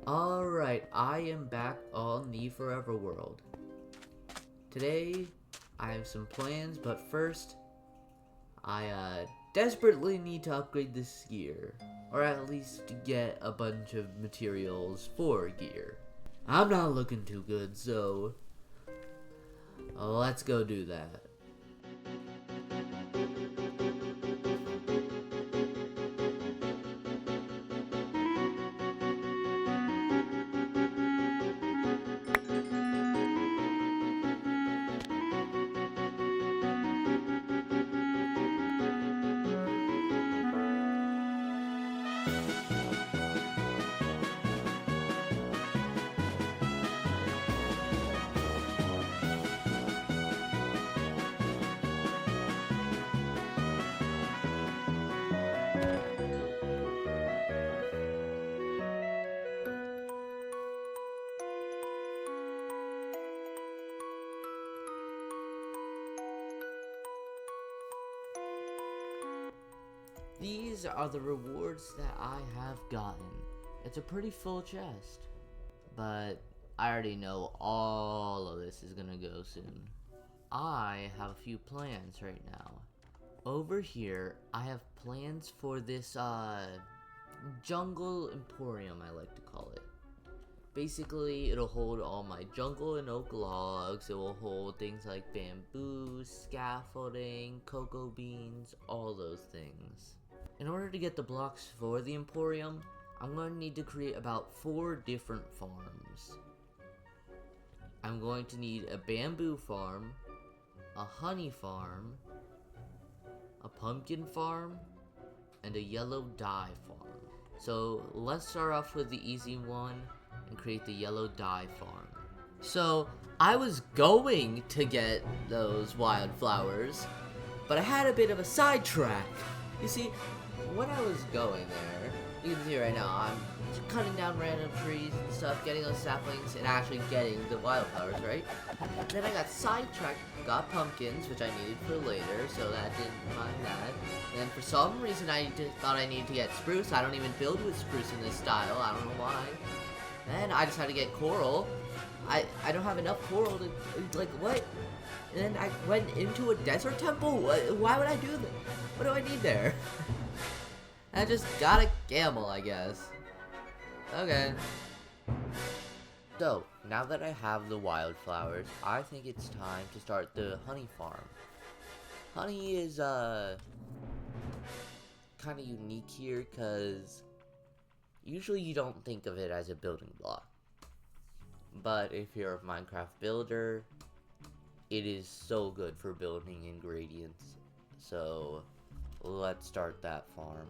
Alright, I am back on the Forever World. Today, I have some plans, but first, I desperately need to upgrade this gear. Or at least get a bunch of materials for gear. I'm not looking too good, so let's go do that. These are the rewards that I have gotten. It's a pretty full chest, but I already know all of this is gonna go soon. I have a few plans right now. Over here, I have plans for this Jungle Emporium, I like to call it. Basically, it'll hold all my jungle and oak logs. It will hold things like bamboo, scaffolding, cocoa beans, all those things. In order to get the blocks for the Emporium, I'm going to need to create about 4 different farms. I'm going to need a bamboo farm, a honey farm, a pumpkin farm, and a yellow dye farm. So let's start off with the easy one and create the yellow dye farm. So I was going to get those wildflowers, but I had a bit of a sidetrack. You see, when I was going there, you can see right now, I'm cutting down random trees and stuff, getting those saplings, and actually getting the wildflowers, right? Then I got sidetracked, got pumpkins, which I needed for later, so that didn't mind that. And then for some reason, I thought I needed to get spruce. I don't even build with spruce in this style, I don't know why. Then I decided to get coral. I don't have enough coral to, like, what? And then I went into a desert temple? Why would I do that? What do I need there? I just gotta gamble, I guess. Okay. So, now that I have the wildflowers, I think it's time to start the honey farm. Honey is, kind of unique here, because usually you don't think of it as a building block. But if you're a Minecraft builder, it is so good for building ingredients. So, let's start that farm.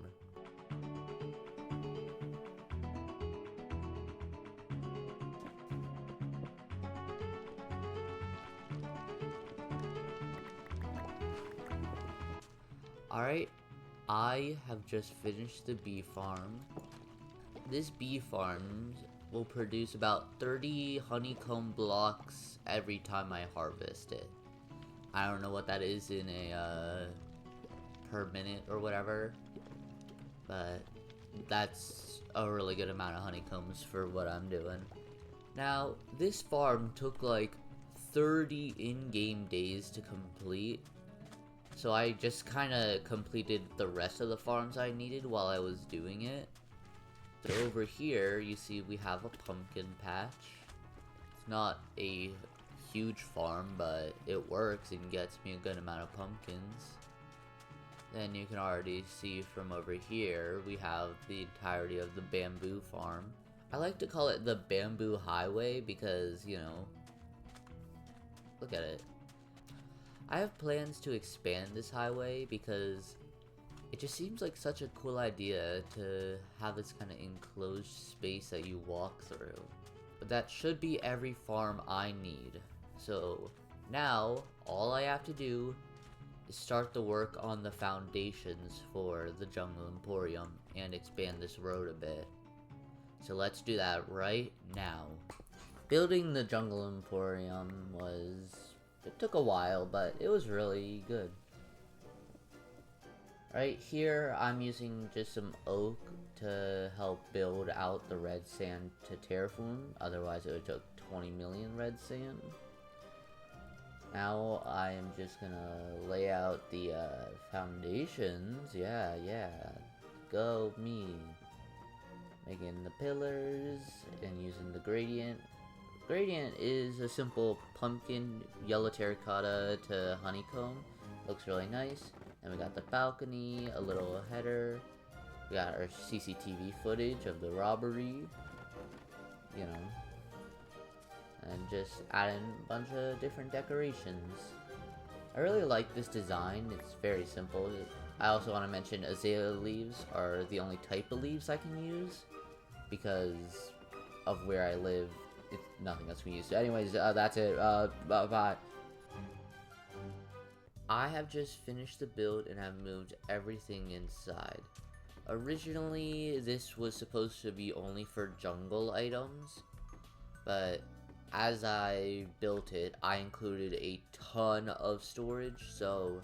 Alright, I have just finished the bee farm. This bee farm will produce about 30 honeycomb blocks every time I harvest it. I don't know what that is in a per minute or whatever, but that's a really good amount of honeycombs for what I'm doing. Now, this farm took like 30 in-game days to complete, so I just kind of completed the rest of the farms I needed while I was doing it. So over here, you see we have a pumpkin patch. It's not a huge farm, but it works and gets me a good amount of pumpkins. Then you can already see from over here, we have the entirety of the bamboo farm. I like to call it the bamboo highway because, you know, look at it. I have plans to expand this highway because it just seems like such a cool idea to have this kind of enclosed space that you walk through. But that should be every farm I need. So now, all I have to do is start the work on the foundations for the Jungle Emporium and expand this road a bit. So let's do that right now. Building the Jungle Emporium it took a while, but it was really good. Right here, I'm using just some oak to help build out the red sand to terraform, otherwise it would take 20 million red sand. Now I am just gonna lay out the foundations. Yeah, go me. Making the pillars and using the gradient. Gradient is a simple pumpkin, yellow terracotta to honeycomb. Looks really nice. And we got the balcony, a little header. We got our CCTV footage of the robbery. You know. And just adding a bunch of different decorations. I really like this design. It's very simple. I also want to mention azalea leaves are the only type of leaves I can use, because of where I live, nothing else can be used. So anyways, that's it. Bye. I have just finished the build and have moved everything inside. Originally, this was supposed to be only for jungle items, but as I built it, I included a ton of storage, so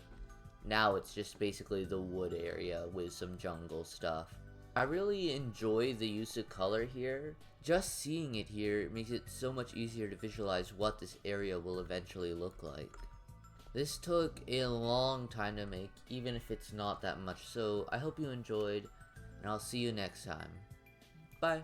now it's just basically the wood area with some jungle stuff. I really enjoy the use of color here. Just seeing it here makes it so much easier to visualize what this area will eventually look like. This took a long time to make, even if it's not that much, so I hope you enjoyed, and I'll see you next time. Bye!